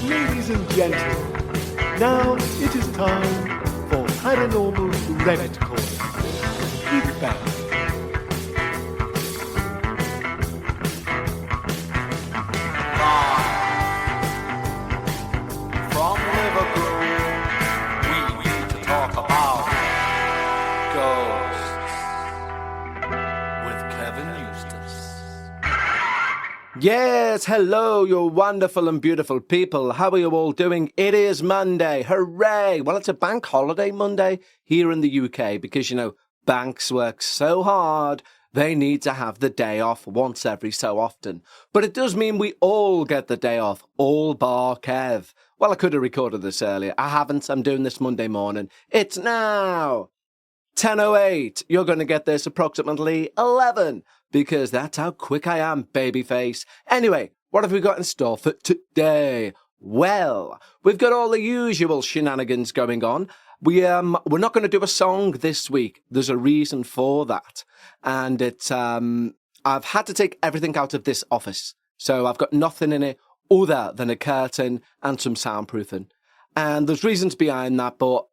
Ladies and gentlemen, now it is time for Paranormal Reddit Call with Bekah. From Liverpool, we need to talk about ghosts with Kevin Eustace. Yes, hello, you wonderful and beautiful people. How are you all doing? It is Monday. Hooray! Well, it's a bank holiday Monday here in the UK because, you know, banks work so hard, they need to have the day off once every so often. But it does mean we all get the day off, all bar Kev. Well, I could have recorded this earlier. I haven't. I'm doing this Monday morning. It's now 10:08. You're going to get this approximately 11 because that's how quick I am, babyface. Anyway, what have we got in store for today? Well, we've got all the usual shenanigans going on. We're not going to do a song this week. There's a reason for that. And it's, I've had to take everything out of this office. So I've got nothing in it other than a curtain and some soundproofing. And there's reasons behind that, but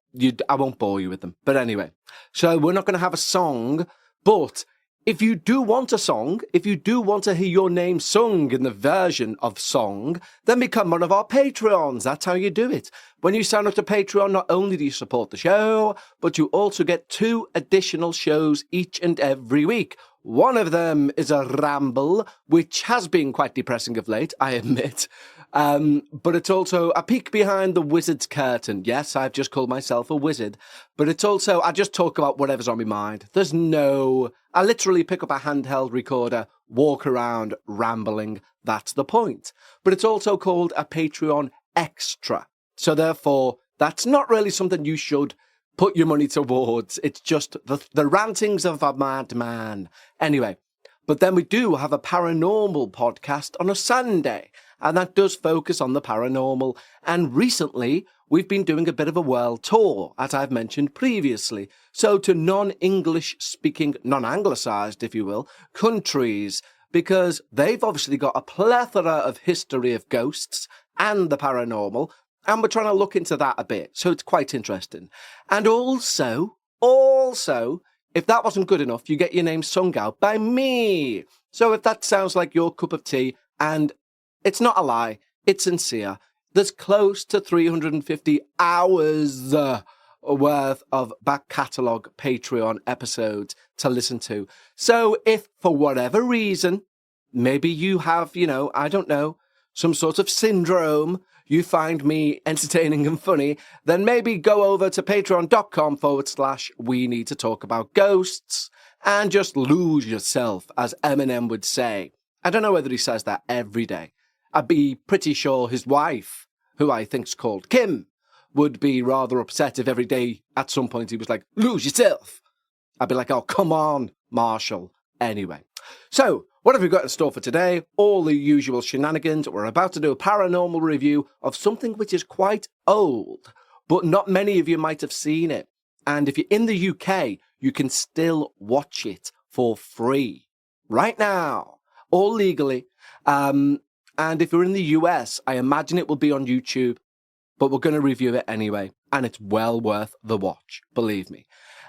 I won't bore you with them. But anyway, so we're not going to have a song, but if you do want a song, if you do want to hear your name sung in the version of song, then become one of our Patreons. That's how you do it. When you sign up to Patreon, not only do you support the show, but you also get 2 additional shows each and every week. One of them is a ramble, which has been quite depressing of late, I admit. But it's also a peek behind the wizard's curtain. Yes, I've just called myself a wizard. But it's also, I just talk about whatever's on my mind. I literally pick up a handheld recorder, walk around rambling. That's the point. But it's also called a Patreon Extra. So therefore, that's not really something you should put your money towards. It's just the rantings of a madman. Anyway, but then we do have a paranormal podcast on a Sunday, and that does focus on the paranormal. And recently, we've been doing a bit of a world tour, as I've mentioned previously. So to non-English speaking, non-Anglicized, if you will, countries, because they've obviously got a plethora of history of ghosts and the paranormal. And we're trying to look into that a bit. So it's quite interesting. And also, if that wasn't good enough, you get your name sung out by me. So if that sounds like your cup of tea, and it's not a lie, it's sincere, there's close to 350 hours worth of back catalogue Patreon episodes to listen to. So if for whatever reason, maybe you have, I don't know, some sort of syndrome, you find me entertaining and funny, then maybe go over to patreon.com/we need to talk about ghosts and just lose yourself, as Eminem would say. I don't know whether he says that every day. I'd be pretty sure his wife, who I think's called Kim, would be rather upset if every day at some point he was like, lose yourself. I'd be like, oh, come on, Marshall. Anyway, so what have we got in store for today? All the usual shenanigans. We're about to do a paranormal review of something which is quite old, but not many of you might have seen it. And if you're in the UK, you can still watch it for free right now, all legally. And if you're in the US, I imagine it will be on YouTube, but we're going to review it anyway. And it's well worth the watch, believe me.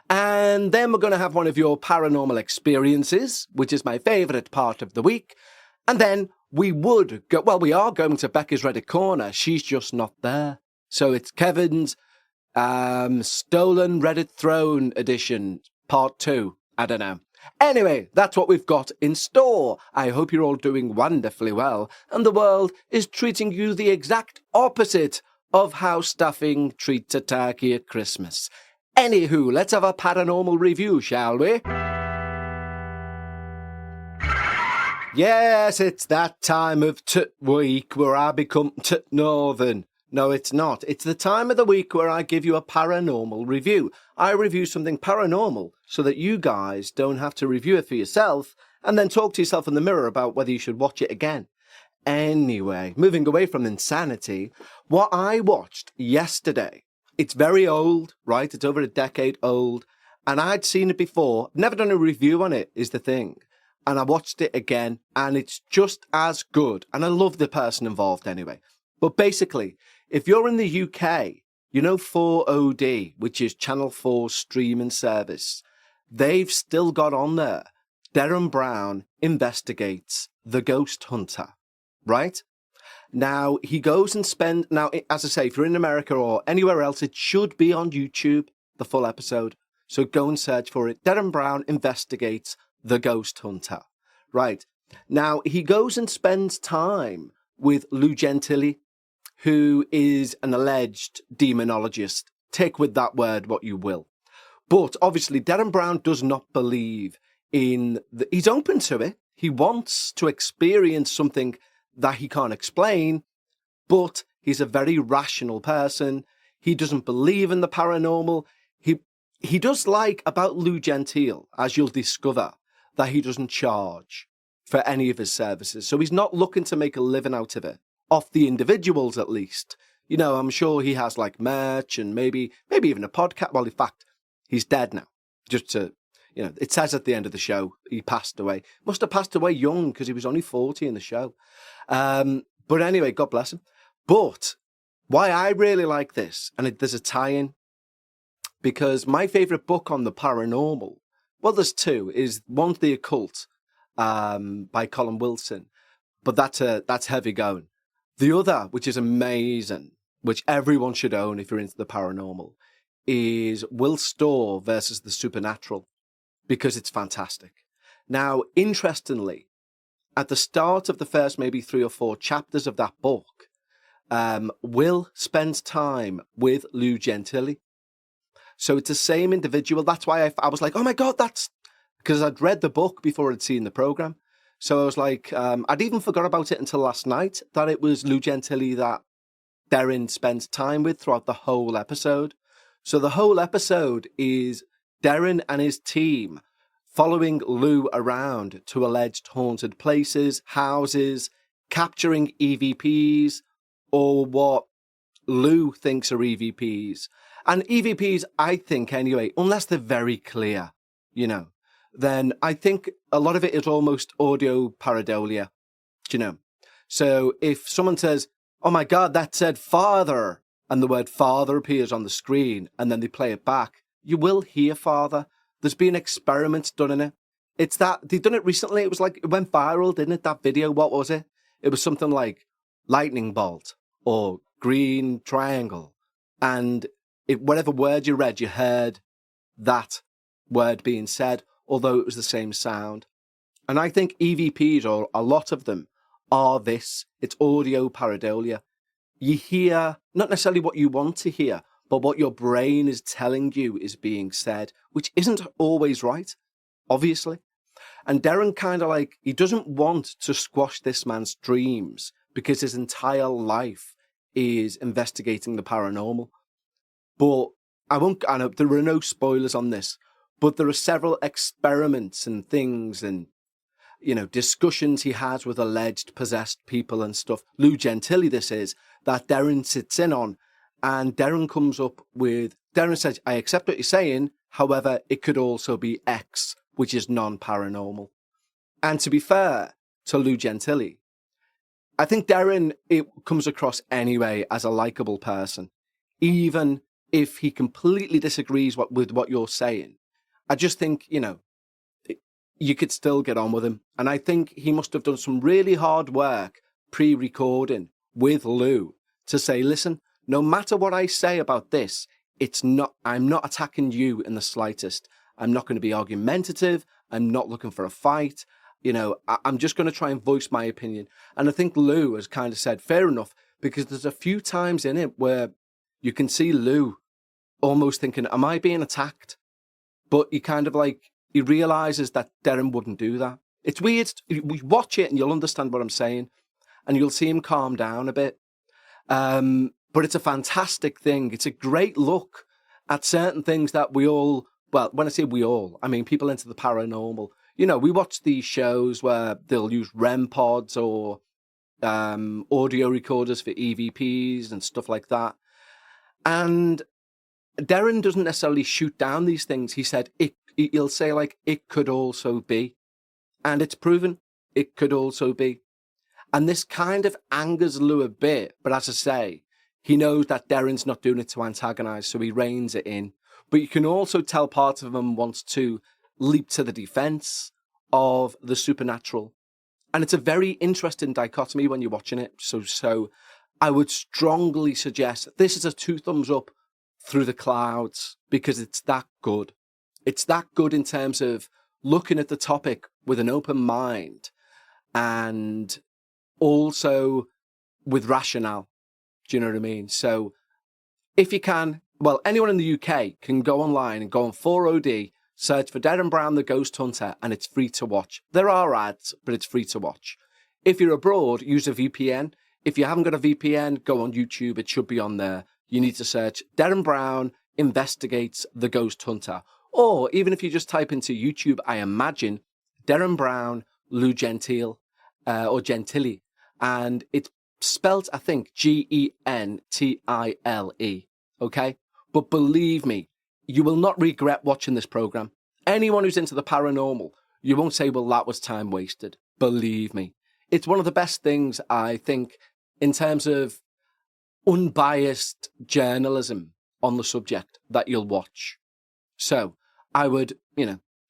And then we're going to have one of your paranormal experiences, which is my favourite part of the week. And then we are going to Bekah's Reddit Corner. She's just not there. So it's Kevin's Stolen Reddit Throne edition, part 2. I don't know. Anyway, that's what we've got in store. I hope you're all doing wonderfully well. And the world is treating you the exact opposite of how stuffing treats a turkey at Christmas. Anywho, let's have a paranormal review, shall we? Yes, it's that time of week where I become northern. No, it's not. It's the time of the week where I give you a paranormal review. I review something paranormal so that you guys don't have to review it for yourself and then talk to yourself in the mirror about whether you should watch it again. Anyway, moving away from insanity, what I watched yesterday. It's very old, right? It's over a decade old. And I'd seen it before. Never done a review on it, is the thing. And I watched it again, and it's just as good. And I love the person involved anyway. But basically, if you're in the UK, you know 4OD, which is Channel 4 streaming service, they've still got on there, Derren Brown investigates the Ghosthunter, right? Now, he goes and spends... Now, as I say, if you're in America or anywhere else, it should be on YouTube, the full episode. So go and search for it. Derren Brown investigates the Ghosthunter. Right. Now, he goes and spends time with Lou Gentili, who is an alleged demonologist. Take with that word what you will. But obviously, Derren Brown does not believe in... He's open to it. He wants to experience something that he can't explain, but he's a very rational person. He doesn't believe in the paranormal. He does like about Lou Gentile, as you'll discover, that he doesn't charge for any of his services. So he's not looking to make a living out of it, off the individuals at least. You know, I'm sure he has like merch and maybe even a podcast. Well, in fact, he's dead now. Just to, you know, it says at the end of the show, he passed away. Must have passed away young because he was only 40 in the show. But anyway, God bless him. But why I really like this, and there's a tie-in, because my favourite book on the paranormal, well, there's two, is one's The Occult by Colin Wilson, but that's heavy going. The other, which is amazing, which everyone should own if you're into the paranormal, is Will Storr versus the Supernatural, because it's fantastic. Now, interestingly, at the start of the first maybe 3 or 4 chapters of that book, Will spends time with Lou Gentili. So it's the same individual. That's why I was like, oh my God, that's... Because I'd read the book before I'd seen the programme. So I was like, I'd even forgot about it until last night, that it was Lou Gentili that Derren spends time with throughout the whole episode. So the whole episode is Derren and his team following Lou around to alleged haunted places, houses, capturing EVPs, or what Lou thinks are EVPs. And EVPs, I think anyway, unless they're very clear, you know, then I think a lot of it is almost audio pareidolia, do you know? So if someone says, oh my God, that said father, and the word father appears on the screen, and then they play it back, you will hear father. There's been experiments done in it. It's that, they've done it recently. It was like, it went viral, didn't it? That video, what was it? It was something like lightning bolt or green triangle. And whatever word you read, you heard that word being said, although it was the same sound. And I think EVPs, or a lot of them, are this. It's audio pareidolia. You hear not necessarily what you want to hear, but what your brain is telling you is being said, which isn't always right, obviously. And Derren kind of like, he doesn't want to squash this man's dreams because his entire life is investigating the paranormal. But I know there are no spoilers on this, but there are several experiments and things and, you know, discussions he has with alleged possessed people and stuff. Lou Gentili, this is, that Derren sits in on. And Derren comes up with, Derren says, I accept what you're saying. However, it could also be X, which is non-paranormal. And to be fair to Lou Gentili, I think Derren, it comes across anyway as a likable person, even if he completely disagrees with what you're saying. I just think, you know, you could still get on with him. And I think he must have done some really hard work pre-recording with Lou to say, listen, no matter what I say about this, I'm not attacking you in the slightest. I'm not going to be argumentative. I'm not looking for a fight. You know, I'm just going to try and voice my opinion. And I think Lou has kind of said, fair enough, because there's a few times in it where you can see Lou almost thinking, am I being attacked? But he kind of like, he realizes that Derren wouldn't do that. It's weird. We watch it and you'll understand what I'm saying. And you'll see him calm down a bit. But it's a fantastic thing. It's a great look at certain things that we all, well, when I say we all, I mean people into the paranormal. You know, we watch these shows where they'll use REM pods or audio recorders for EVPs and stuff like that. And Derren doesn't necessarily shoot down these things. He said, he'll say like, it could also be. And it's proven it could also be. And this kind of angers Lou a bit, but as I say, he knows that Derren's not doing it to antagonise, so he reins it in. But you can also tell part of him wants to leap to the defence of the supernatural. And it's a very interesting dichotomy when you're watching it. So I would strongly suggest this is a 2 thumbs up through the clouds because it's that good. It's that good in terms of looking at the topic with an open mind and also with rationale. Do you know what I mean? So if you can, well, anyone in the UK can go online and go on 4OD, search for Derren Brown, the Ghosthunter, and it's free to watch. There are ads, but it's free to watch. If you're abroad, use a VPN. If you haven't got a VPN, go on YouTube. It should be on there. You need to search Derren Brown Investigates the Ghosthunter. Or even if you just type into YouTube, I imagine, Derren Brown, Lou Gentile, or Gentile. And it's spelt, I think, Gentile. Okay? But believe me, you will not regret watching this program. Anyone who's into the paranormal, you won't say, well, that was time wasted. Believe me. It's one of the best things, I think, in terms of unbiased journalism on the subject that you'll watch. So I would,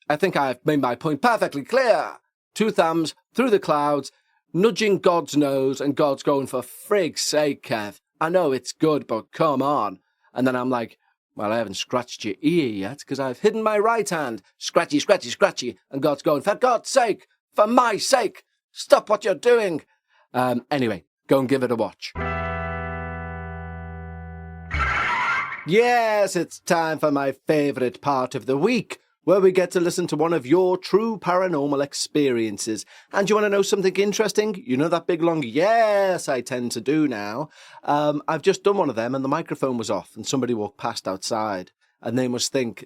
I think I've made my point perfectly clear. 2 thumbs through the clouds, nudging God's nose, and God's going, for frig's sake, Kev. I know it's good, but come on. And then I'm like, well, I haven't scratched your ear yet because I've hidden my right hand. Scratchy, scratchy, scratchy. And God's going, for God's sake, for my sake, stop what you're doing. Anyway, go and give it a watch. Yes, it's time for my favourite part of the week, where we get to listen to one of your true paranormal experiences. And you want to know something interesting? You know that big long yes I tend to do now? I've just done one of them and the microphone was off and somebody walked past outside and they must think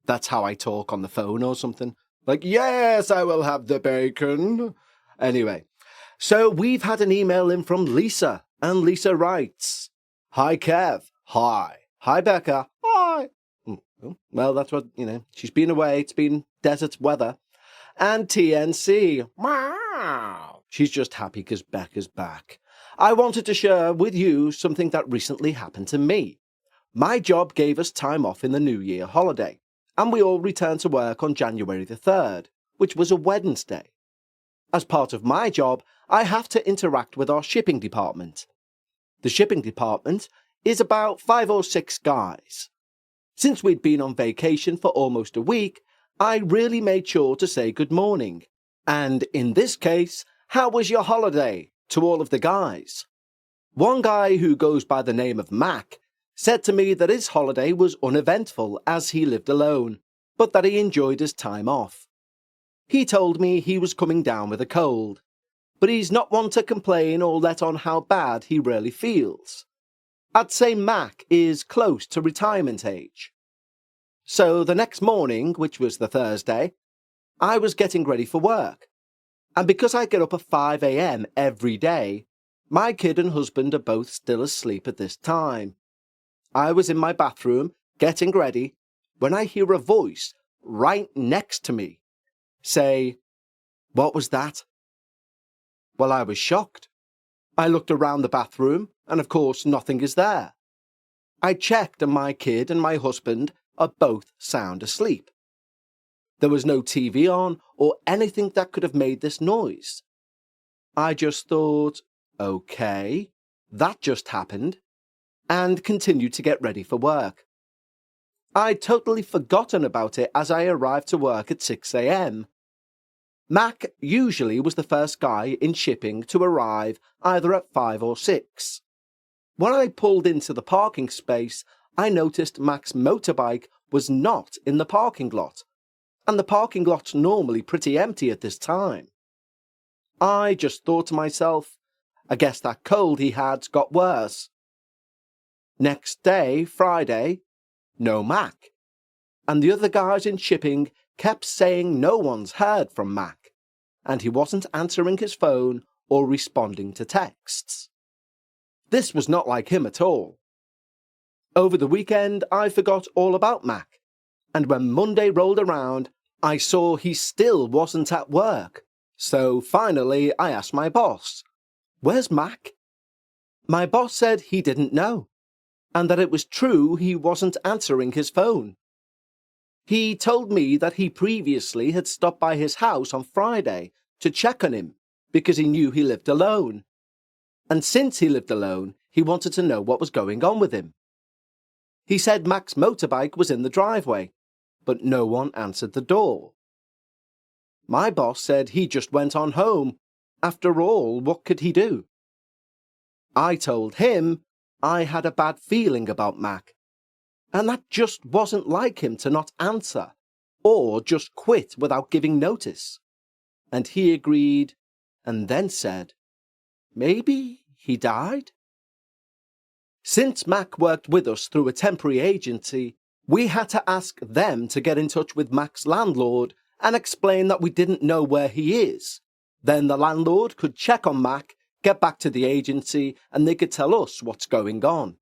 that's how I talk on the phone or something. Like, yes, I will have the bacon. Anyway, so we've had an email in from Lisa, and Lisa writes, Hi Kev, hi. Hi Bekah, hi. Well, that's what, she's been away. It's been desert weather. And TNC. Wow. She's just happy because Bekah's back. I wanted to share with you something that recently happened to me. My job gave us time off in the New Year holiday, and we all returned to work on January the 3rd, which was a Wednesday. As part of my job, I have to interact with our shipping department. The shipping department is about 5 or 6 guys. Since we'd been on vacation for almost a week, I really made sure to say good morning. And in this case, how was your holiday? To all of the guys. One guy who goes by the name of Mac said to me that his holiday was uneventful as he lived alone, but that he enjoyed his time off. He told me he was coming down with a cold, but he's not one to complain or let on how bad he really feels. I'd say Mac is close to retirement age. So the next morning, which was the Thursday, I was getting ready for work. And because I get up at 5 a.m. every day, my kid and husband are both still asleep at this time. I was in my bathroom, getting ready, when I hear a voice right next to me say, "What was that?" Well, I was shocked. I looked around the bathroom, and of course nothing is there. I checked, and my kid and my husband are both sound asleep. There was no TV on or anything that could have made this noise. I just thought, okay, that just happened, and continued to get ready for work. I'd totally forgotten about it as I arrived to work at 6 a.m. Mac usually was the first guy in shipping to arrive either at 5 or 6. When I pulled into the parking space, I noticed Mac's motorbike was not in the parking lot, and the parking lot's normally pretty empty at this time. I just thought to myself, I guess that cold he had got worse. Next day, Friday, no Mac, and the other guys in shipping kept saying no one's heard from Mac, and he wasn't answering his phone or responding to texts. This was not like him at all. Over the weekend, I forgot all about Mac, and when Monday rolled around, I saw he still wasn't at work. So finally, I asked my boss, Where's Mac? My boss said he didn't know, and that it was true he wasn't answering his phone. He told me that he previously had stopped by his house on Friday to check on him because he knew he lived alone. And since he lived alone, he wanted to know what was going on with him. He said Mac's motorbike was in the driveway, but no one answered the door. My boss said he just went on home. After all, what could he do? I told him I had a bad feeling about Mac, and that just wasn't like him to not answer, or just quit without giving notice. And he agreed, and then said, maybe he died? Since Mac worked with us through a temporary agency, we had to ask them to get in touch with Mac's landlord and explain that we didn't know where he is. Then the landlord could check on Mac, get back to the agency, and they could tell us what's going on.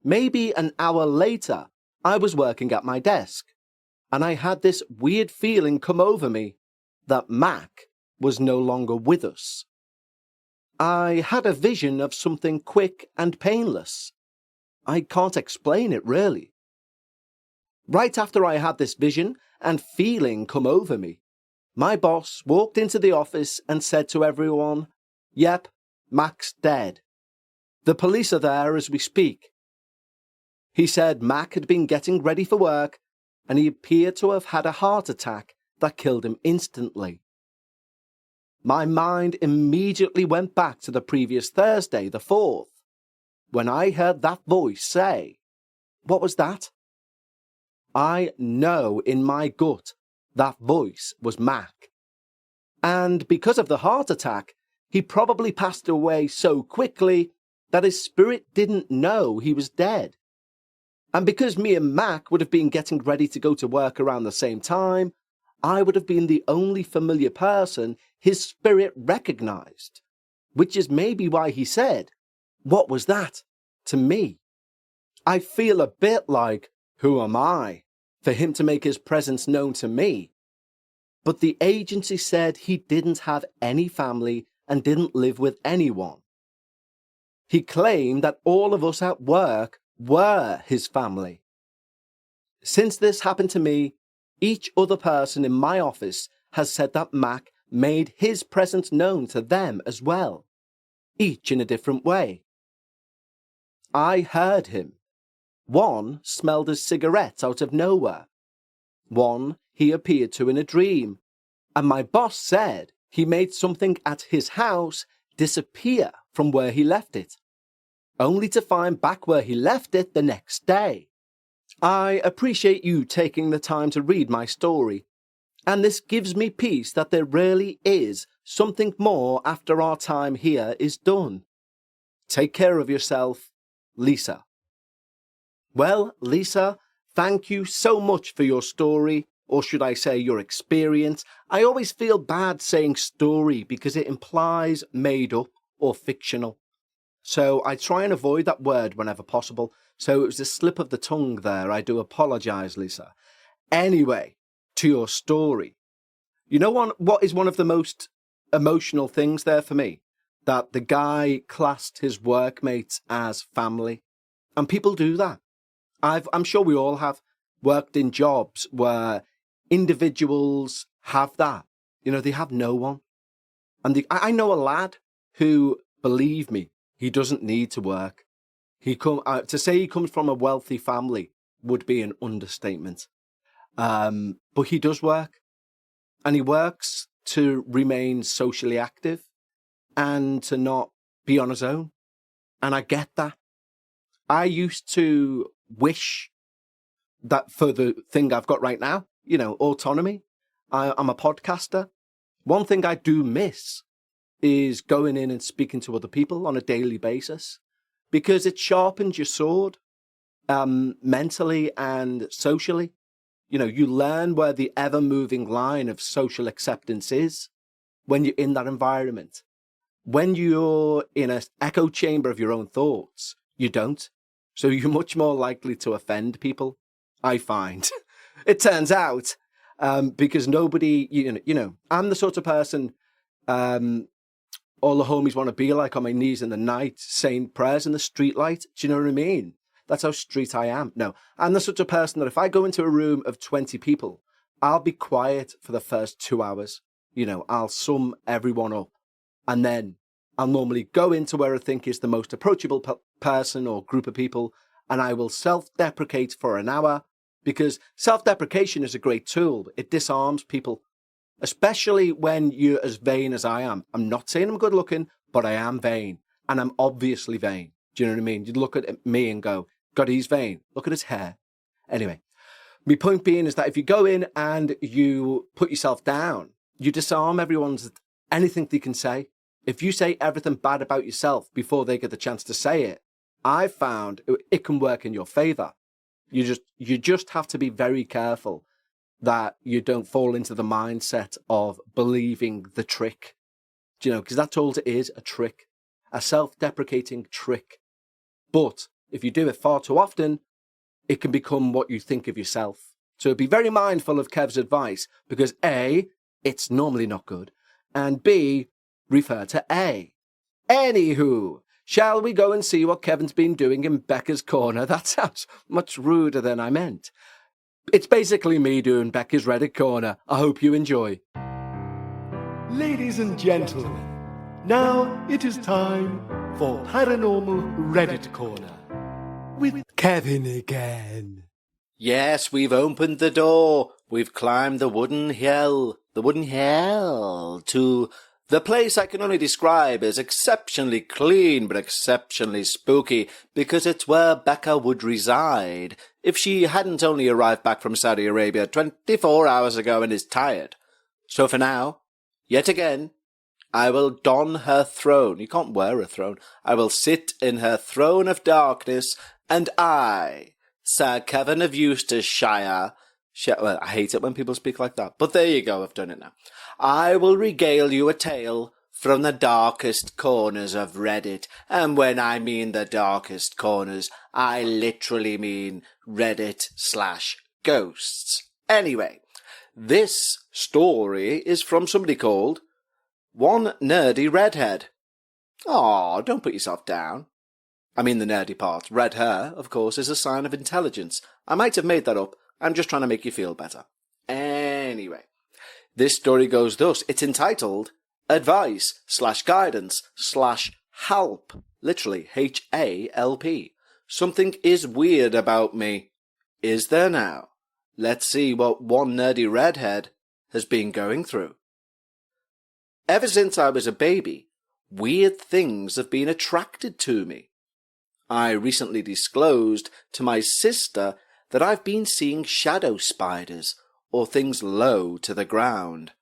Maybe an hour later, I was working at my desk, and I had this weird feeling come over me that Mac was no longer with us. I had a vision of something quick and painless. I can't explain it really. Right after I had this vision and feeling come over me, my boss walked into the office and said to everyone, "Yep, Mac's dead. The police are there as we speak." He said Mac had been getting ready for work and he appeared to have had a heart attack that killed him instantly. My mind immediately went back to the previous Thursday, the 4th, when I heard that voice say, "What was that?" I know in my gut that voice was Mac. And because of the heart attack, he probably passed away so quickly that his spirit didn't know he was dead. And because me and Mac would have been getting ready to go to work around the same time, I would have been the only familiar person his spirit recognized, which is maybe why he said, "What was that?" to me. I feel a bit like, who am I for him to make his presence known to me? But the agency said he didn't have any family and didn't live with anyone. He claimed that all of us at work were his family. Since this happened to me, each other person in my office has said that Mac made his presence known to them as well, each in a different way. I heard him. One smelled his cigarettes out of nowhere. One he appeared to in a dream. And my boss said he made something at his house disappear from where he left it, only to find back where he left it the next day. I appreciate you taking the time to read my story, and this gives me peace that there really is something more after our time here is done. Take care of yourself, Lisa. Well, Lisa, thank you so much for your story, or should I say your experience. I always feel bad saying story because it implies made up or fictional. So I try and avoid that word whenever possible. So it was a slip of the tongue there. I do apologise, Lisa. Anyway, to your story. You know what is one of the most emotional things there for me? That the guy classed his workmates as family. And people do that. I'm sure we all have worked in jobs where individuals have that. You know, they have no one. And I know a lad who, believe me, he doesn't need to work. To say he comes from a wealthy family would be an understatement. But he does work. And he works to remain socially active and to not be on his own. And I get that. I used to wish that for the thing I've got right now, you know, autonomy. I'm a podcaster. One thing I do miss is going in and speaking to other people on a daily basis, because it sharpens your sword, mentally and socially. You know, you learn where the ever-moving line of social acceptance is when you're in that environment. When you're in an echo chamber of your own thoughts, you don't. So you're much more likely to offend people, I find. It turns out, because nobody, you know, I'm the sort of person, all the homies want to be like on my knees in the night, saying prayers in the street light. Do you know what I mean? That's how street I am. No, I'm the such a person that if I go into a room of 20 people, I'll be quiet for the first 2 hours. You know, I'll sum everyone up. And then I'll normally go into where I think is the most approachable person or group of people, and I will self-deprecate for an hour, because self-deprecation is a great tool. It disarms people, especially when you're as vain as I am. I'm not saying I'm good looking, but I am vain, and I'm obviously vain. Do you know what I mean? You'd look at me and go, God, he's vain. Look at his hair. Anyway, my point being is that if you go in and you put yourself down, you disarm anything they can say. If you say everything bad about yourself before they get the chance to say it, I've found it can work in your favor. You just have to be very careful that you don't fall into the mindset of believing the trick. Do you know, because that's all it is, a trick, a self-deprecating trick. But if you do it far too often, it can become what you think of yourself. So be very mindful of Kev's advice, because A, it's normally not good, and B, refer to A. Anywho, shall we go and see what Kevin's been doing in Bekah's corner? That sounds much ruder than I meant. It's basically me doing Bekah's Reddit corner. I hope you enjoy. Ladies and gentlemen, now it is time for Paranormal Reddit Corner with Kevin again. Yes, we've opened the door. We've climbed the wooden hill to the place I can only describe as exceptionally clean but exceptionally spooky, because it's where Bekah would reside if she hadn't only arrived back from Saudi Arabia 24 hours ago and is tired. So for now, yet again, I will don her throne. You can't wear a throne. I will sit in her throne of darkness, and I, Sir Kevin of Eustace-shire, well, I hate it when people speak like that, but there you go, I've done it now. I will regale you a tale from the darkest corners of Reddit. And when I mean the darkest corners, I literally mean Reddit/ghosts. Anyway, this story is from somebody called One Nerdy Redhead. Aw, don't put yourself down. I mean the nerdy part. Red hair, of course, is a sign of intelligence. I might have made that up. I'm just trying to make you feel better. Anyway, this story goes thus. It's entitled Advice/Guidance/Help. Literally, HALP. Something is weird about me. Is there now? Let's see what One Nerdy Redhead has been going through. Ever since I was a baby, weird things have been attracted to me. I recently disclosed to my sister that I've been seeing shadow spiders, or things low to the ground.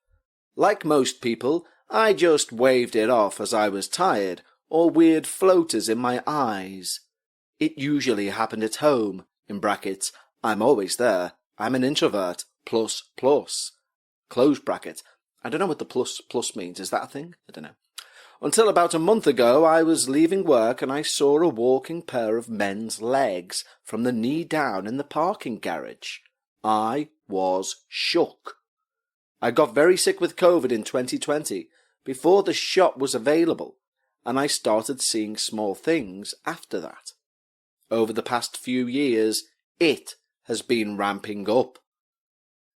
Like most people, I just waved it off as I was tired, or weird floaters in my eyes. It usually happened at home, in brackets, I'm always there, I'm an introvert, plus. Close bracket. I don't know what the plus means, is that a thing? I don't know. Until about a month ago, I was leaving work and I saw a walking pair of men's legs from the knee down in the parking garage. I was shook. I got very sick with COVID in 2020, before the shot was available, and I started seeing small things after that. Over the past few years, it has been ramping up.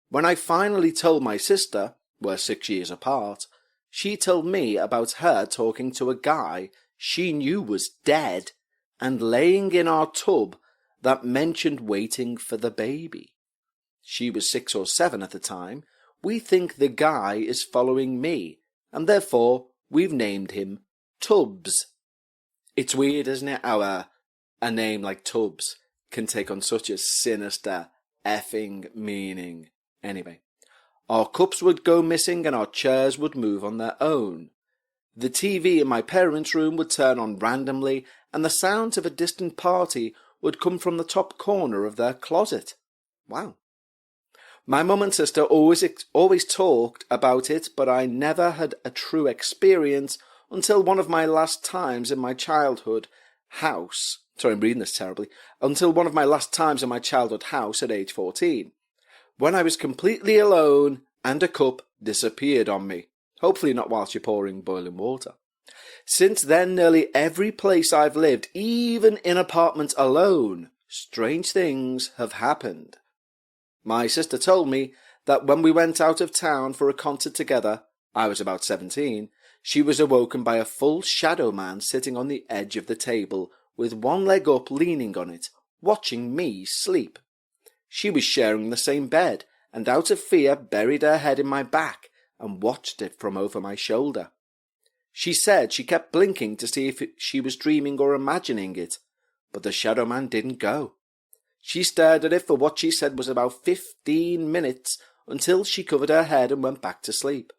When I finally told my sister, we're 6 years apart, she told me about her talking to a guy she knew was dead and laying in our tub that mentioned waiting for the baby. She was 6 or 7 at the time. We think the guy is following me, and therefore we've named him Tubbs. It's weird, isn't it, how a name like Tubbs can take on such a sinister effing meaning. Anyway. Our cups would go missing and our chairs would move on their own. The TV in my parents' room would turn on randomly, and the sounds of a distant party would come from the top corner of their closet. Wow. My mum and sister always talked about it, but I never had a true experience until one of my last times in my childhood house. Sorry, I'm reading this terribly. Until one of my last times in my childhood house at age 14. When I was completely alone and a cup disappeared on me. Hopefully not whilst you're pouring boiling water. Since then, nearly every place I've lived, even in apartments alone, strange things have happened. My sister told me that when we went out of town for a concert together, I was about 17, she was awoken by a full shadow man sitting on the edge of the table with one leg up leaning on it, watching me sleep. She was sharing the same bed and out of fear buried her head in my back and watched it from over my shoulder. She said she kept blinking to see if she was dreaming or imagining it, but the shadow man didn't go. She stared at it for what she said was about 15 minutes until she covered her head and went back to sleep.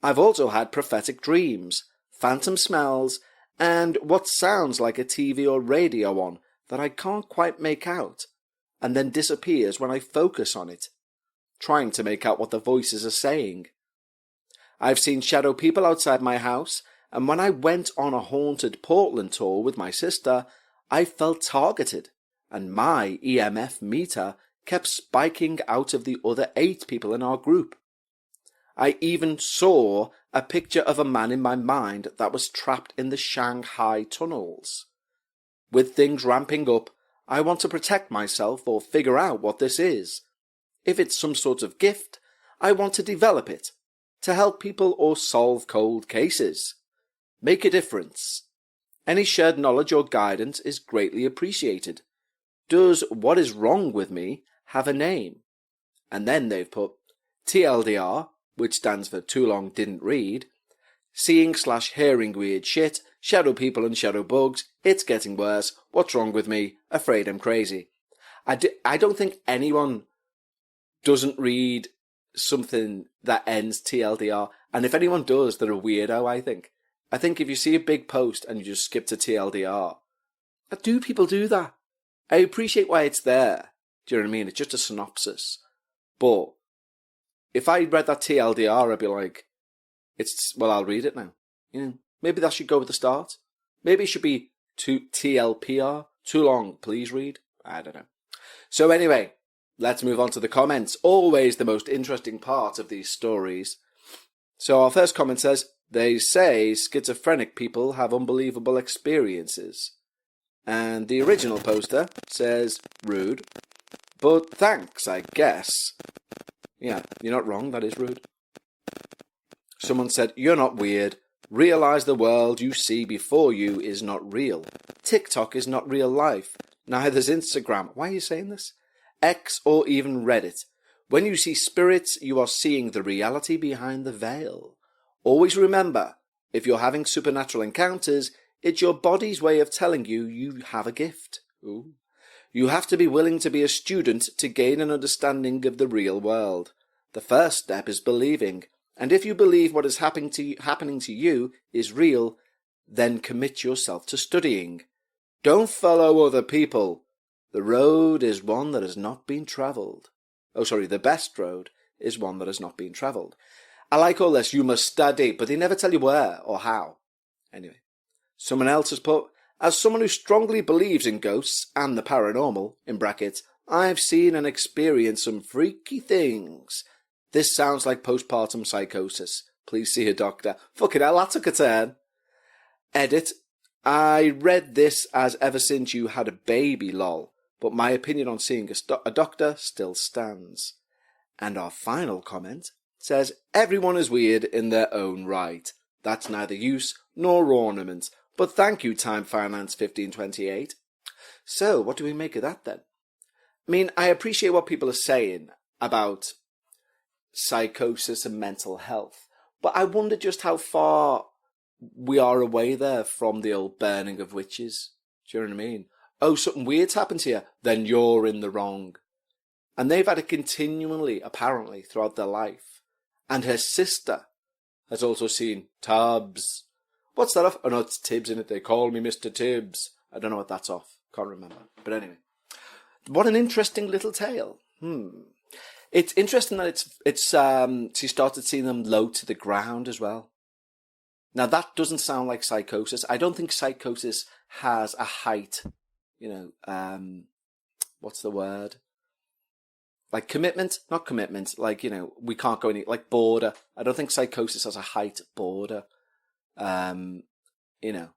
I've also had prophetic dreams, phantom smells, and what sounds like a TV or radio on that I can't quite make out, and then disappears when I focus on it, trying to make out what the voices are saying. I've seen shadow people outside my house, and when I went on a haunted Portland tour with my sister, I felt targeted, and my EMF meter kept spiking out of the other 8 people in our group. I even saw a picture of a man in my mind that was trapped in the Shanghai tunnels. With things ramping up, I want to protect myself or figure out what this is. If it's some sort of gift, I want to develop it, to help people or solve cold cases. Make a difference. Any shared knowledge or guidance is greatly appreciated. Does what is wrong with me have a name? And then they've put TLDR, which stands for too long didn't read, seeing/hearing weird shit, shadow people and shadow bugs, it's getting worse, what's wrong with me, afraid I'm crazy. I don't think anyone doesn't read something that ends TLDR, and if anyone does, they're a weirdo, I think. I think if you see a big post and you just skip to TLDR, do people do that? I appreciate why it's there, do you know what I mean? It's just a synopsis. But if I read that TLDR, I'd be like, I'll read it now. You know, maybe that should go with the start. Maybe it should be TLPR, too long, please read. I don't know. So anyway, let's move on to the comments. Always the most interesting part of these stories. So our first comment says, they say schizophrenic people have unbelievable experiences. And the original poster says, rude, but thanks, I guess. Yeah, you're not wrong, that is rude. Someone said, you're not weird. Realise the world you see before you is not real. TikTok is not real life. Neither's Instagram. Why are you saying this? X or even Reddit. When you see spirits, you are seeing the reality behind the veil. Always remember, if you're having supernatural encounters, it's your body's way of telling you you have a gift. Ooh. You have to be willing to be a student to gain an understanding of the real world. The first step is believing, and if you believe what is happening to you is real, then commit yourself to studying. Don't follow other people. The road is one that has not been travelled. The best road is one that has not been travelled. I like all this, you must study, but they never tell you where or how. Anyway, someone else has put, as someone who strongly believes in ghosts and the paranormal, in brackets, I've seen and experienced some freaky things. This sounds like postpartum psychosis. Please see a doctor. Fucking hell, that took a turn. Edit, I read this as ever since you had a baby, lol. But my opinion on seeing a doctor still stands. And our final comment says, everyone is weird in their own right. That's neither use nor ornament. But thank you, Time Finance 1528. So, what do we make of that then? I mean, I appreciate what people are saying about psychosis and mental health, but I wonder just how far we are away there from the old burning of witches. Do you know what I mean? Oh, something weird's happened to you, then you're in the wrong. And they've had it continually, apparently, throughout their life. And her sister has also seen Tubbs. What's that off? Oh no, it's Tibbs, in it. They call me Mr. Tibbs. I don't know what that's off. Can't remember. But anyway. What an interesting little tale. It's interesting that she started seeing them low to the ground as well. Now that doesn't sound like psychosis. I don't think psychosis has a height. What's the word? Like commitment? Not commitment. Like, we can't go any, like border. I don't think psychosis has a height border. You know,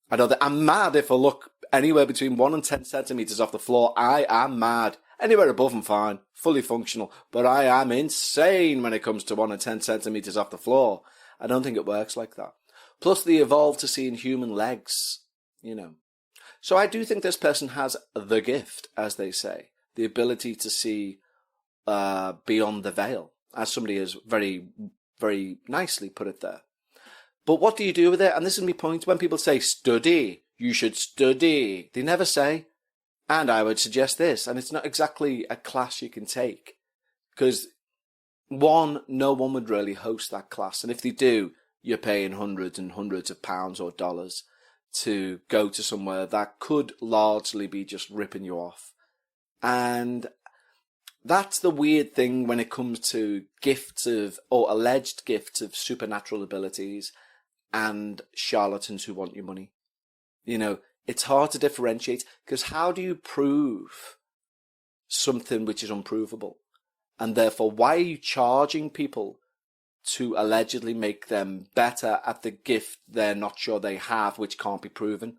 I know that I'm mad if I look anywhere between 1 and 10 centimeters off the floor. I am mad. Anywhere above, I'm fine, fully functional. But I am insane when it comes to 1 and 10 centimeters off the floor. I don't think it works like that. Plus, they evolved to seeing human legs, you know. So I do think this person has the gift, as they say, the ability to see beyond the veil, as somebody has very, very nicely put it there. But what do you do with it? And this is my point. When people say study, you should study, they never say, and I would suggest this, and it's not exactly a class you can take, because no one would really host that class, and if they do, you're paying hundreds and hundreds of pounds or dollars to go to somewhere that could largely be just ripping you off. And that's the weird thing when it comes to gifts of, or alleged gifts of supernatural abilities and charlatans who want your money. You know, it's hard to differentiate, because how do you prove something which is unprovable? And therefore, why are you charging people to allegedly make them better at the gift they're not sure they have, which can't be proven?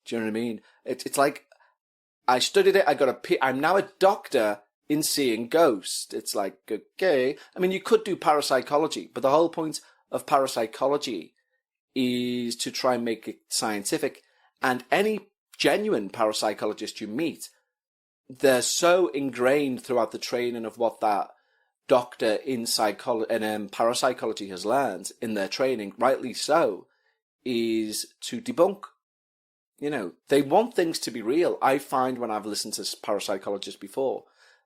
Do you know what I mean? It's like, I studied it, I'm now a doctor in seeing ghosts. It's like, okay. I mean, you could do parapsychology, but the whole point of parapsychology is to try and make it scientific. And any genuine parapsychologist you meet, they're so ingrained throughout the training of what that doctor in parapsychology has learned in their training, rightly so, is to debunk. You know, they want things to be real. I find when I've listened to parapsychologists before,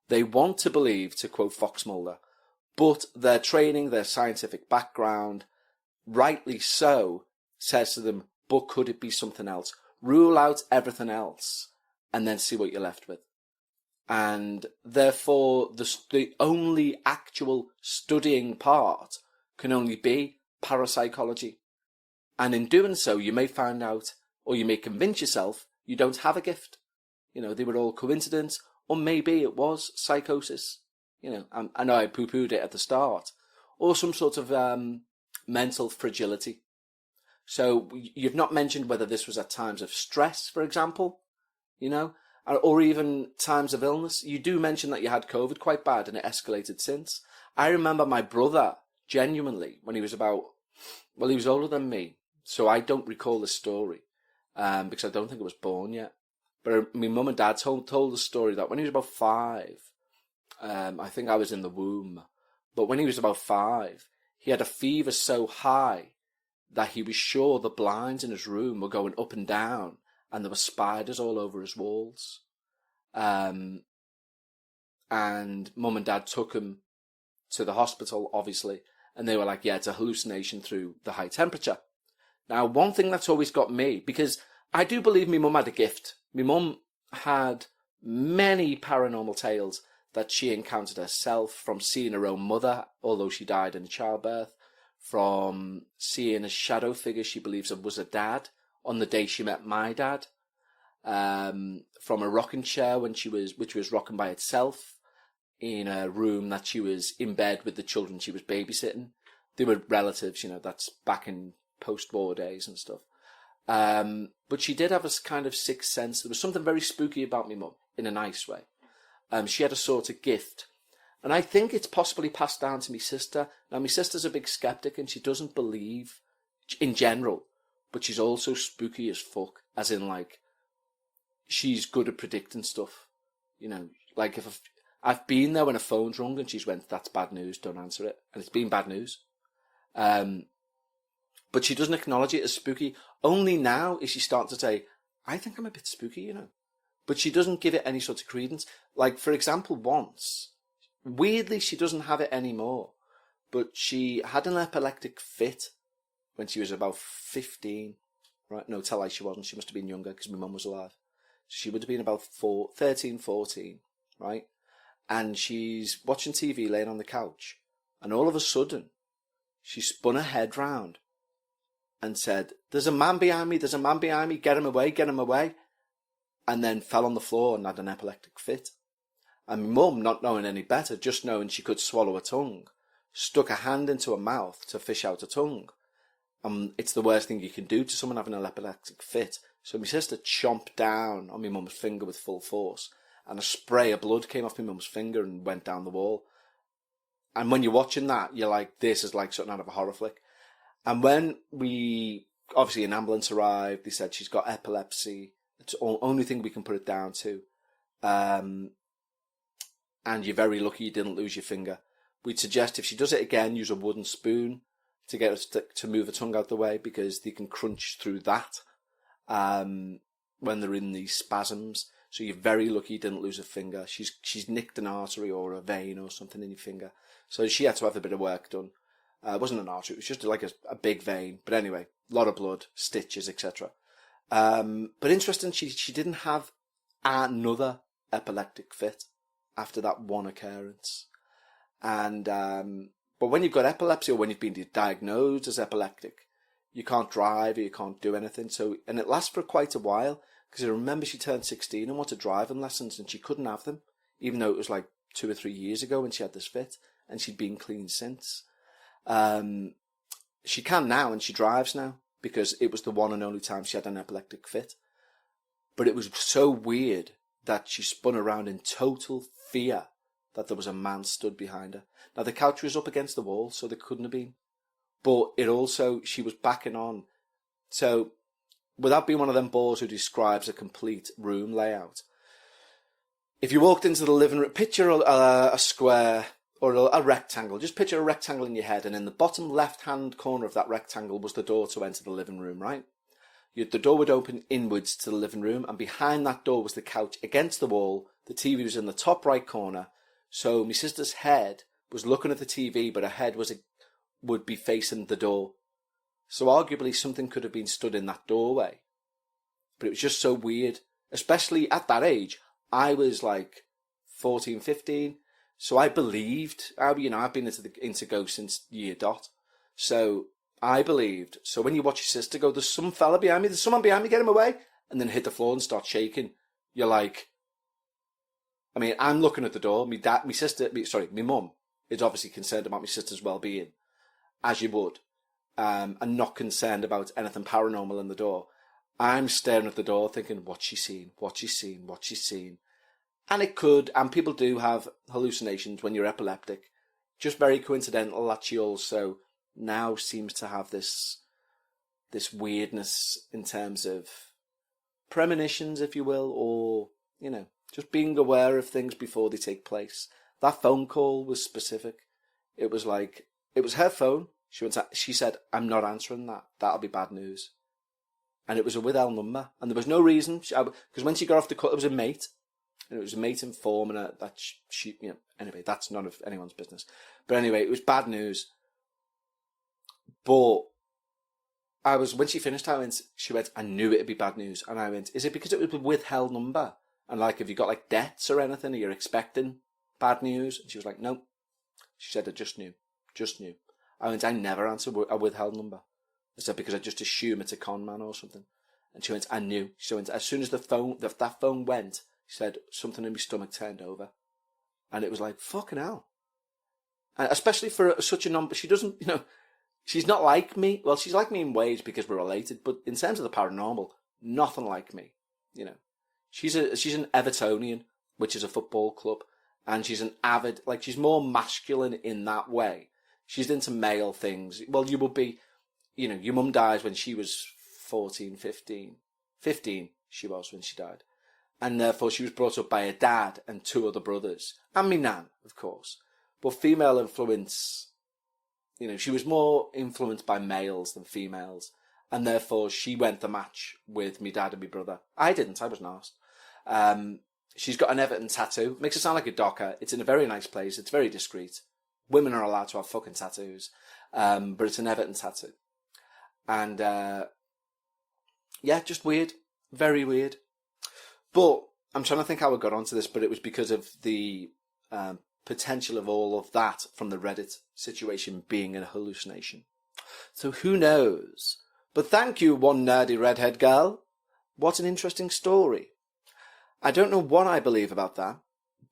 they want to believe, to quote Fox Mulder, but their training, their scientific background, rightly so, says to them, but could it be something else? Rule out everything else and then see what you're left with. And therefore, the only actual studying part can only be parapsychology. And in doing so, you may find out, or you may convince yourself, you don't have a gift. You know, they were all coincidence, or maybe it was psychosis. You know, I know I poo-pooed it at the start. Or some sort of mental fragility. So you've not mentioned whether this was at times of stress, for example, you know, or even times of illness. You do mention that you had COVID quite bad and it escalated since. I remember my brother, genuinely, when he was he was older than me, so I don't recall the story, because I don't think I was born yet. But my mum and dad told the story that when he was about 5, I think I was in the womb, but when he was about 5, he had a fever so high that he was sure the blinds in his room were going up and down and there were spiders all over his walls. And mum and dad took him to the hospital, obviously, and they were like, yeah, it's a hallucination through the high temperature. Now, one thing that's always got me, because I do believe my mum had a gift. My mum had many paranormal tales that she encountered herself, from seeing her own mother, although she died in childbirth, from seeing a shadow figure she believes was a dad on the day she met my dad, from a rocking chair which was rocking by itself in a room that she was in bed with the children she was babysitting. They were relatives, you know, that's back in post-war days and stuff. But she did have a kind of sixth sense. There was something very spooky about me mum, in a nice way. She had a sort of gift. And I think it's possibly passed down to my sister. Now, my sister's a big skeptic and she doesn't believe in general, but she's also spooky as fuck, as in, like, she's good at predicting stuff. You know, like, if I've been there when a phone's rung and she's went, that's bad news, don't answer it. And it's been bad news. But she doesn't acknowledge it as spooky. Only now is she starting to say, I think I'm a bit spooky, you know. But she doesn't give it any sort of credence. Like, for example, once, weirdly, she doesn't have it anymore, but she had an epileptic fit when she was about 15. Right? No, tell her she wasn't. She must have been younger because my mum was alive. She would have been about 13, 14, right? And she's watching TV, laying on the couch, and all of a sudden, she spun her head round and said, there's a man behind me, there's a man behind me, get him away, get him away. And then fell on the floor and had an epileptic fit. And my mum, not knowing any better, just knowing she could swallow a tongue, stuck a hand into her mouth to fish out a tongue. It's the worst thing you can do to someone having an epileptic fit. So my sister chomped down on my mum's finger with full force, and a spray of blood came off my mum's finger and went down the wall. And when you're watching that, you're like, this is like something out of a horror flick. And when obviously an ambulance arrived, they said she's got epilepsy. It's the only thing we can put it down to. And you're very lucky you didn't lose your finger. We'd suggest if she does it again, use a wooden spoon to get her to move her tongue out the way, because they can crunch through that when they're in these spasms. So you're very lucky you didn't lose a finger. She's nicked an artery or a vein or something in your finger. So she had to have a bit of work done. It wasn't an artery, it was just like a big vein. But anyway, a lot of blood, stitches, etc. But interesting, she didn't have another epileptic fit after that one occurrence. And but when you've got epilepsy, or when you've been diagnosed as epileptic, you can't drive or you can't do anything. And it lasts for quite a while, because I remember she turned 16 and wanted driving lessons, and she couldn't have them, even though it was like 2 or 3 years ago when she had this fit, and she'd been clean since. She can now, and she drives now, because it was the one and only time she had an epileptic fit. But it was so weird that she spun around in total fear that there was a man stood behind her. Now, the couch was up against the wall, so there couldn't have been. But she was backing on. So, without being one of them bores who describes a complete room layout, if you walked into the living room, picture a square or a rectangle. Just picture a rectangle in your head, and in the bottom left-hand corner of that rectangle was the door to enter the living room, right? The door would open inwards to the living room, and behind that door was the couch against the wall. The TV was in the top right corner. So my sister's head was looking at the TV, but her head would be facing the door. So arguably something could have been stood in that doorway. But it was just so weird, especially at that age. I was like 14, 15. So I believed, I've been into ghosts since year dot. So I believed. So when you watch your sister go, there's some fella behind me, there's someone behind me, get him away, and then hit the floor and start shaking, you're like, I mean, I'm looking at the door. My mum is obviously concerned about my sister's well-being, as you would, and not concerned about anything paranormal in the door. I'm staring at the door thinking, what's she seen? What's she seen? What's she seen? And it could, and people do have hallucinations when you're epileptic. Just very coincidental that she also now seems to have this weirdness in terms of premonitions, if you will, or, just being aware of things before they take place. That phone call was specific. It was her phone. She said, I'm not answering that. That'll be bad news. And it was a withheld number. And there was no reason. Because when she got off the call, it was a mate. And it was a mate informing her that anyway, that's none of anyone's business. But anyway, it was bad news. But when she finished, she went, I knew it'd be bad news. And I went, is it because it was a withheld number? And like, have you got like debts or anything? Or you're expecting bad news? And she was like, no. She said, I just knew. I went, I never answer a withheld number. I said, because I just assume it's a con man or something. And she went, I knew. She went, as soon as that phone went, she said, something in my stomach turned over. And it was like, fucking hell. And especially for such a number, she doesn't, she's not like me. Well, she's like me in ways because we're related, but in terms of the paranormal, nothing like me, She's an Evertonian, which is a football club, and she's an avid, she's more masculine in that way. She's into male things. Well, you would be, your mum dies when she was 14, 15. 15 she was when she died. And therefore she was brought up by a dad and 2 other brothers. And me nan, of course. But female influence, she was more influenced by males than females. And therefore she went the match with me dad and me brother. I didn't, I wasn't asked. She's got an Everton tattoo. Makes it sound like a docker. It's in a very nice place. It's very discreet. Women are allowed to have fucking tattoos. But it's an Everton tattoo. And, just weird. Very weird. But I'm trying to think how I got onto this, but it was because of the potential of all of that from the Reddit situation being a hallucination. So who knows? But thank you, one nerdy redhead girl. What an interesting story. I don't know what I believe about that,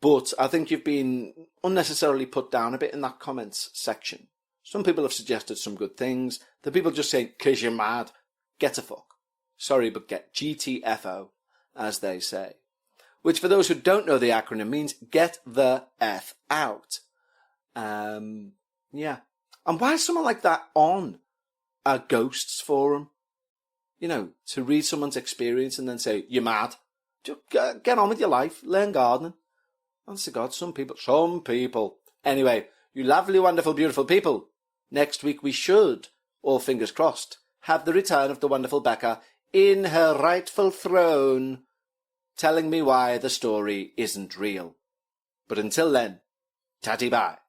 but I think you've been unnecessarily put down a bit in that comments section. Some people have suggested some good things. The people just saying, 'cause you're mad, get a fuck. Sorry, but get GTFO, as they say. Which, for those who don't know the acronym, means get the F out. Yeah. And why is someone like that on a ghosts forum? You know, to read someone's experience and then say, you're mad. Just get on with your life. Learn gardening. Honest to God, some people. Anyway, you lovely, wonderful, beautiful people. Next week we should, all fingers crossed, have the return of the wonderful Bekah in her rightful throne, telling me why the story isn't real. But until then, tatty bye.